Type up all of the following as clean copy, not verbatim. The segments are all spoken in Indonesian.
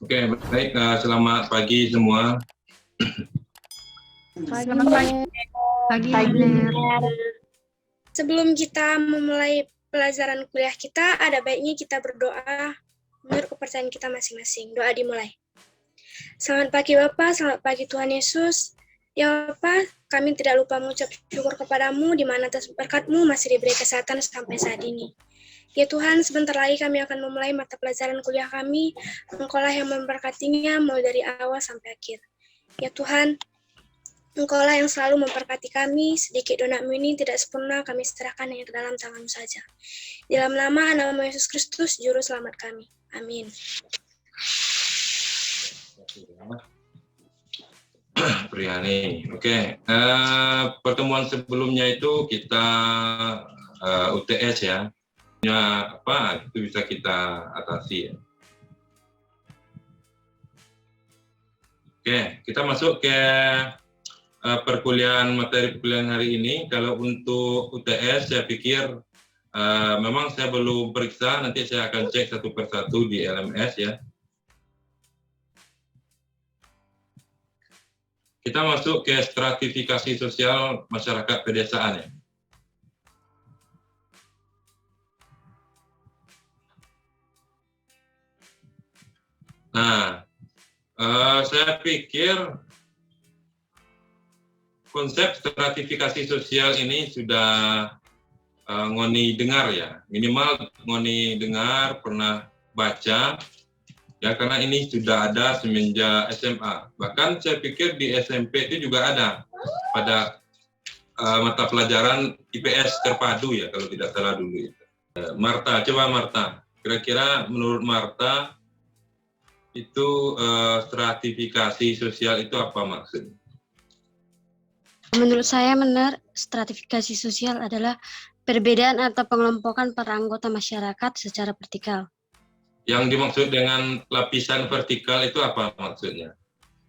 Oke, baik. Selamat pagi semua. Selamat pagi. Sebelum kita memulai pelajaran kuliah kita, ada baiknya kita berdoa menurut kepercayaan kita masing-masing. Doa dimulai. Selamat pagi Bapak, selamat pagi Tuhan Yesus. Ya Bapak, kami tidak lupa mengucap syukur kepadamu, di mana atas berkat-Mu masih diberi kesehatan sampai saat ini. Ya Tuhan, sebentar lagi kami akan memulai mata pelajaran kuliah kami. Engkaulah yang memberkatinya mulai dari awal sampai akhir. Ya Tuhan, Engkaulah yang selalu memberkati kami, sedikit donamu ini tidak sempurna, kami serahkan hanya ke dalam tangan-Mu saja. Di dalam nama Anak-Mu Yesus Kristus, Juru Selamat kami. Amin. Priani. Oke, pertemuan sebelumnya itu kita UTS ya. Apa itu bisa kita atasi ya. Oke, kita masuk ke materi perkuliahan hari ini. Kalau untuk UTS saya pikir memang saya belum periksa, nanti saya akan cek satu persatu di LMS ya. Kita masuk ke stratifikasi sosial masyarakat pedesaan ya. Nah, saya pikir konsep stratifikasi sosial ini sudah ngoni dengar ya, minimal ngoni dengar, pernah baca ya, karena ini sudah ada semenjak SMA. Bahkan saya pikir di SMP itu juga ada pada mata pelajaran IPS terpadu ya, kalau tidak salah dulu itu. Marta, coba Marta, kira-kira menurut Marta itu stratifikasi sosial itu apa maksudnya? Menurut saya stratifikasi sosial adalah perbedaan atau pengelompokan para anggota masyarakat secara vertikal. Yang dimaksud dengan lapisan vertikal itu apa maksudnya?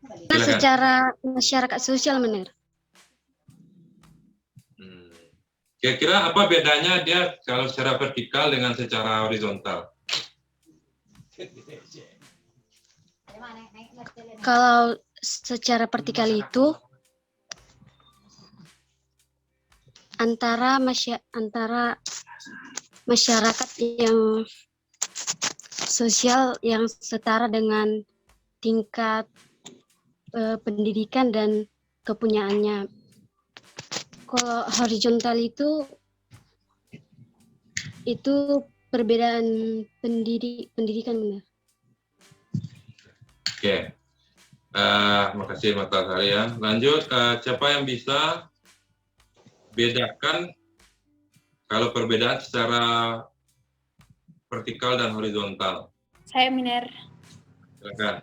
Silakan. Secara masyarakat sosial Kira-kira apa bedanya dia kalau secara vertikal dengan secara horizontal? Kalau secara vertikal itu antara masyarakat yang sosial yang setara dengan tingkat pendidikan dan kepunyaannya. Kalau horizontal itu perbedaan pendidikan benar. Oke, makasih Mata Sari ya. Lanjut, siapa yang bisa bedakan kalau perbedaan secara vertikal dan horizontal? Saya Miner. Silakan.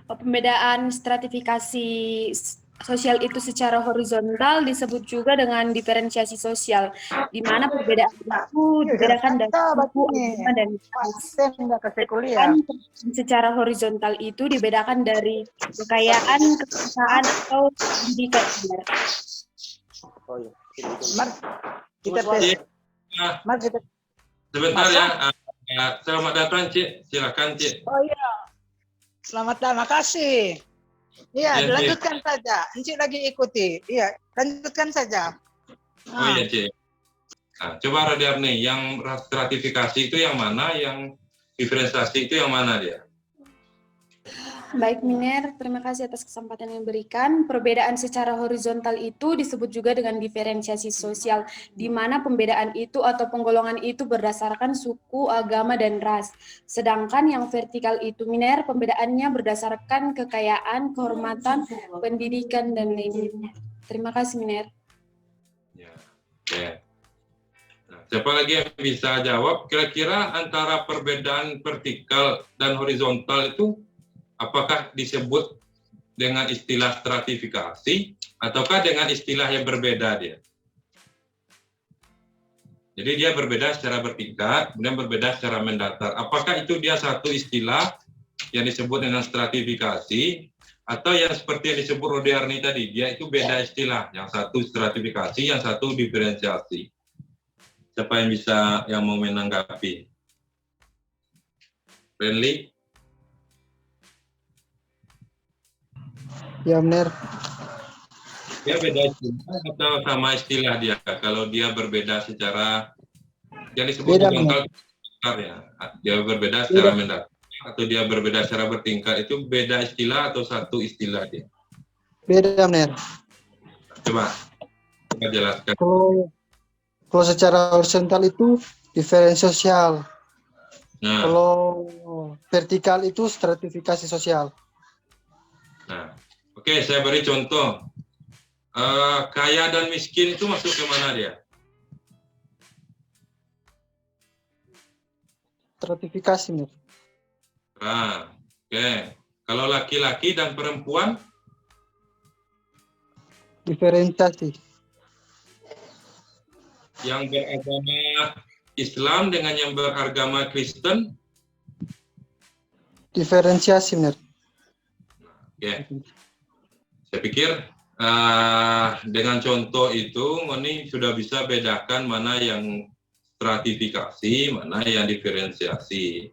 Pembedaan stratifikasi sosial itu secara horizontal disebut juga dengan diferensiasi sosial, di mana perbedaan itu dibedakan dari suku, agama, dan ras. Secara horizontal itu dibedakan dari kekayaan, kekuasaan, atau pendidikan. Sebentar ya, selamat datang Cik, silakan Cik. Oh iya, selamat datang, makasih. Iya, lanjutkan saja. Encik lagi ikuti. Iya, lanjutkan saja. Oh iya, Cik. Nah, coba Radiarni, yang stratifikasi itu yang mana, yang diferensiasi itu yang mana dia? Baik, Miner, terima kasih atas kesempatan yang diberikan. Perbedaan secara horizontal itu disebut juga dengan diferensiasi sosial, di mana pembedaan itu atau penggolongan itu berdasarkan suku, agama, dan ras. Sedangkan yang vertikal itu, Miner, pembedaannya berdasarkan kekayaan, kehormatan, pendidikan, dan lainnya. Terima kasih, Miner. Ya, oke. Nah, siapa lagi yang bisa jawab? Kira-kira antara perbedaan vertikal dan horizontal itu apakah disebut dengan istilah stratifikasi ataukah dengan istilah yang berbeda dia? Jadi dia berbeda secara vertikal, kemudian berbeda secara mendatar. Apakah itu dia satu istilah yang disebut dengan stratifikasi atau yang seperti yang disebut Rodiarni tadi, dia itu beda istilah. Yang satu stratifikasi, yang satu diferensiasi. Siapa yang mau menanggapi? Friendly? Ya, benar. Dia beda istilah atau sama istilah dia? Kalau dia berbeda secara yang disebut Beda, horizontal ya, dia berbeda secara mendatar atau dia berbeda secara bertingkat, itu beda istilah atau satu istilah dia? Beda, benar. Coba jelaskan. Kalau secara horizontal itu diferensiasi sosial. Nah, Kalau vertikal itu stratifikasi sosial. nah, oke, saya beri contoh. Kaya dan miskin itu masuk ke mana dia? Stratifikasi, benar. Nah, oke. Kalau laki-laki dan perempuan, Diferensiasi. yang beragama Islam dengan yang beragama Kristen, Diferensiasi, benar. oke. Saya pikir dengan contoh itu, Ngoni sudah bisa bedakan mana yang stratifikasi, mana yang diferensiasi.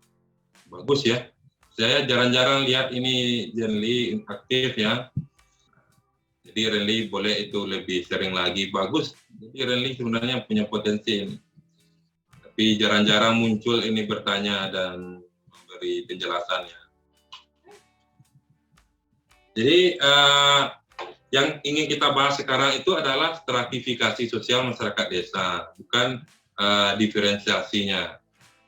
Bagus ya. Saya jarang-jarang lihat ini Jenli aktif ya. Jadi Renli boleh itu lebih sering lagi. Bagus. Jadi Renli sebenarnya punya potensi ini. Tapi jarang-jarang muncul ini bertanya dan memberi penjelasannya. Jadi yang ingin kita bahas sekarang itu adalah stratifikasi sosial masyarakat desa, bukan diferensiasinya.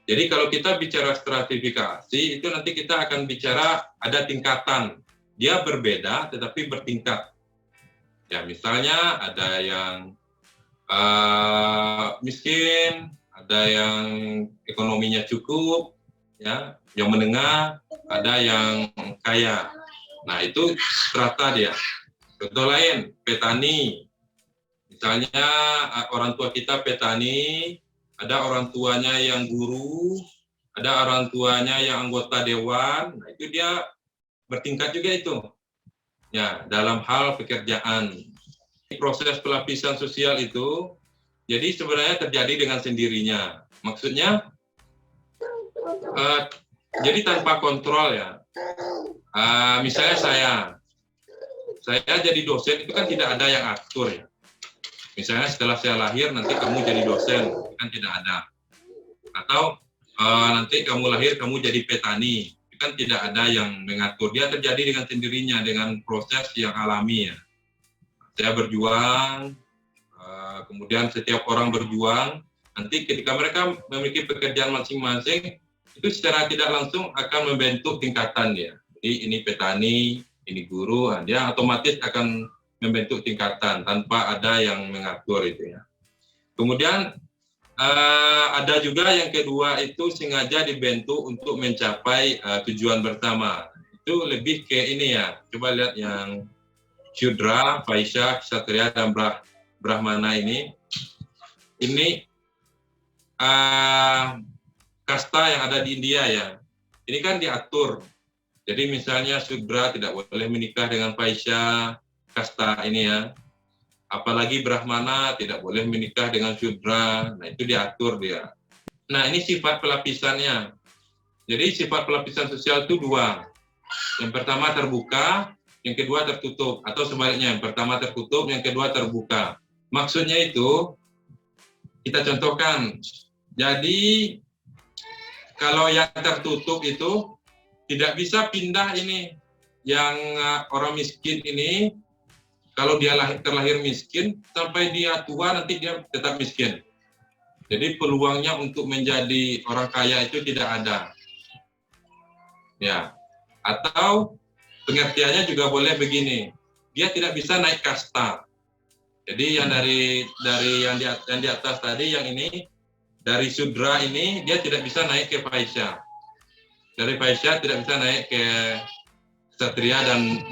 Jadi kalau kita bicara stratifikasi, itu nanti kita akan bicara ada tingkatan. Dia berbeda tetapi bertingkat. Ya, misalnya ada yang miskin, ada yang ekonominya cukup, ya, yang menengah, ada yang kaya. Nah, itu strata dia. Contoh lain, petani. Misalnya orang tua kita petani, ada orang tuanya yang guru, ada orang tuanya yang anggota dewan. Nah, itu dia bertingkat juga itu. Ya, dalam hal pekerjaan. Proses pelapisan sosial itu jadi sebenarnya terjadi dengan sendirinya. Maksudnya jadi tanpa kontrol ya. Misalnya saya jadi dosen itu kan tidak ada yang atur ya. Misalnya setelah saya lahir nanti kamu jadi dosen, kan tidak ada. Atau nanti kamu lahir kamu jadi petani, kan tidak ada yang mengatur. Dia terjadi dengan sendirinya dengan proses yang alami ya. Saya berjuang, kemudian setiap orang berjuang. Nanti ketika mereka memiliki pekerjaan masing-masing, itu secara tidak langsung akan membentuk tingkatan dia. Jadi ini petani, ini guru, dia otomatis akan membentuk tingkatan tanpa ada yang mengatur itu ya. Kemudian ada juga yang kedua itu sengaja dibentuk untuk mencapai tujuan bersama. Itu lebih ke ini ya. Coba lihat yang Syudra, Vaisya, Ksatria, dan Brahmana ini. Ini kasta yang ada di India ya. Ini kan diatur. Jadi misalnya Syudra tidak boleh menikah dengan Vaisya, kasta ini ya. Apalagi Brahmana tidak boleh menikah dengan Syudra. Nah, itu diatur dia. Nah, ini sifat pelapisannya. Jadi sifat pelapisan sosial itu dua. Yang pertama terbuka, yang kedua tertutup. Atau sebaliknya, yang pertama tertutup, yang kedua terbuka. Maksudnya itu, kita contohkan. Jadi, kalau yang tertutup itu, tidak bisa pindah ini. Yang orang miskin ini, kalau dia terlahir miskin, sampai dia tua nanti dia tetap miskin. Jadi peluangnya untuk menjadi orang kaya itu tidak ada. Ya. Atau pengertiannya juga boleh begini. Dia tidak bisa naik kasta. Jadi yang dari yang di atas tadi yang ini dari Sudra ini dia tidak bisa naik ke Vaisya. Dari Vaisya tidak bisa naik ke Ksatria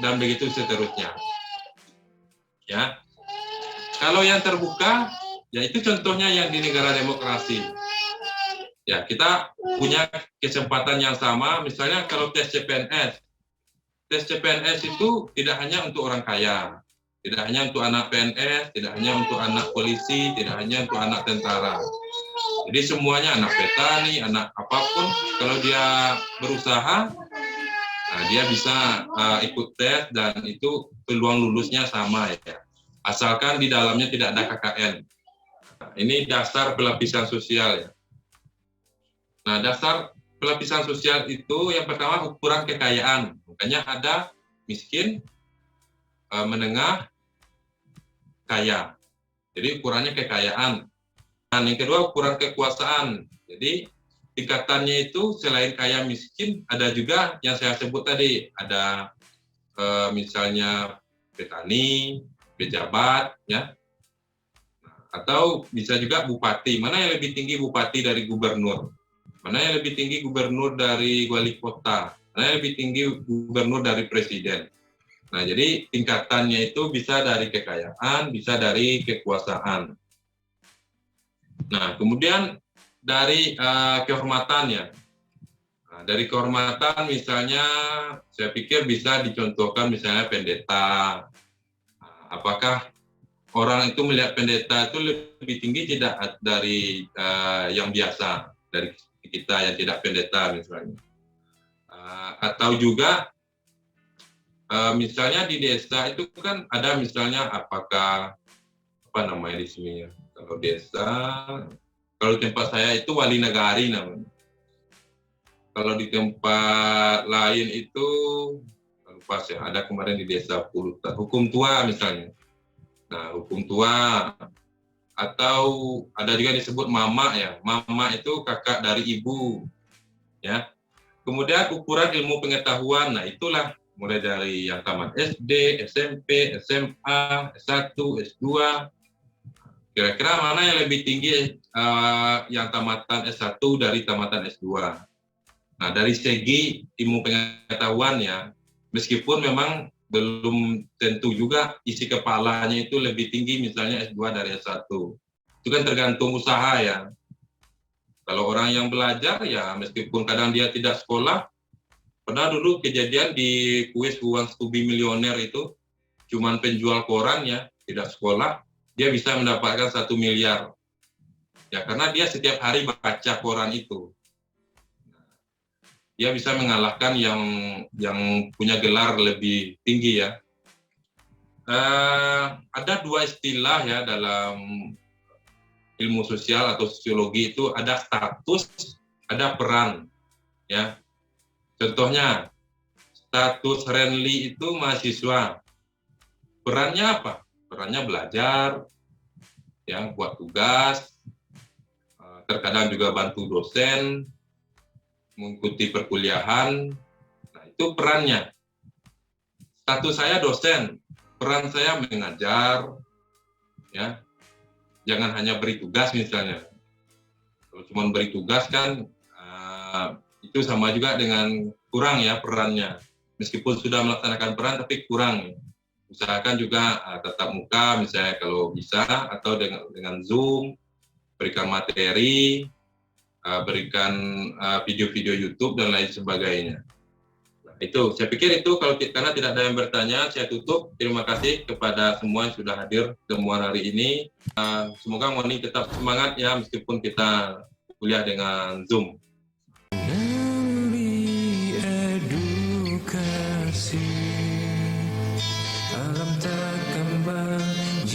dan begitu seterusnya. Ya. Kalau yang terbuka, ya itu contohnya yang di negara demokrasi. Ya, kita punya kesempatan yang sama, misalnya kalau tes CPNS. Tes CPNS itu tidak hanya untuk orang kaya, tidak hanya untuk anak PNS, tidak hanya untuk anak polisi, tidak hanya untuk anak tentara. Jadi semuanya anak petani, anak apapun, kalau dia berusaha, Nah, dia bisa ikut tes dan itu peluang lulusnya sama ya. Asalkan di dalamnya tidak ada KKN. Nah, ini dasar pelapisan sosial ya. Nah, dasar pelapisan sosial itu yang pertama ukuran kekayaan. Makanya ada miskin, menengah, kaya. Jadi ukurannya kekayaan. Dan yang kedua ukuran kekuasaan. Jadi tingkatannya itu selain kaya miskin ada juga yang saya sebut tadi, ada misalnya petani, pejabat ya. Atau bisa juga bupati. Mana yang lebih tinggi bupati dari gubernur? Mana yang lebih tinggi gubernur dari wali kota? Mana yang lebih tinggi gubernur dari presiden? Nah, jadi tingkatannya itu bisa dari kekayaan, bisa dari kekuasaan. Nah, kemudian dari kehormatannya. Nah, dari kehormatan misalnya, saya pikir bisa dicontohkan misalnya pendeta. Nah, apakah orang itu melihat pendeta itu lebih tinggi tidak dari yang biasa, dari kita yang tidak pendeta misalnya. Atau juga misalnya di desa itu kan ada misalnya apakah apa namanya di sini ya, kalau desa, kalau tempat saya itu wali nagari namanya. Kalau di tempat lain itu lupa ya, ada kemarin di desa Pulutan, hukum tua misalnya. Nah, hukum tua, atau ada juga disebut mama ya. Mama itu kakak dari ibu ya. Kemudian ukuran ilmu pengetahuan, nah itulah mulai dari yang tamat SD, SMP, SMA, S1, S2. Kira-kira mana yang lebih tinggi yang tamatan S1 dari tamatan S2. Nah, dari segi ilmu pengetahuan ya, meskipun memang belum tentu juga isi kepalanya itu lebih tinggi misalnya S2 dari S1. Itu kan tergantung usaha ya. Kalau orang yang belajar ya meskipun kadang dia tidak sekolah, pernah dulu kejadian di kuis Who Wants to be Millionaire itu, cuman penjual koran ya, tidak sekolah, dia bisa mendapatkan 1 miliar. Ya karena dia setiap hari baca koran itu. Dia bisa mengalahkan yang punya gelar lebih tinggi ya. Ada dua istilah ya dalam ilmu sosial atau sosiologi itu, ada status, ada peran. Ya, contohnya status Renly itu mahasiswa. Perannya apa? Perannya belajar, ya, buat tugas, terkadang juga bantu dosen, mengikuti perkuliahan. Nah, itu perannya. Status saya dosen, peran saya mengajar, ya. Jangan hanya beri tugas misalnya. Kalau cuma beri tugas kan itu sama juga dengan kurang ya perannya. Meskipun sudah melaksanakan peran tapi kurang. Usahakan juga tatap muka misalnya kalau bisa, atau dengan Zoom, berikan materi, berikan video-video YouTube dan lain sebagainya. Itu, saya pikir itu kalau karena tidak ada yang bertanya, saya tutup. Terima kasih kepada semua yang sudah hadir temuan hari ini. Semoga Ngoni tetap semangat ya meskipun kita kuliah dengan Zoom. Edukasi alam tak kembang.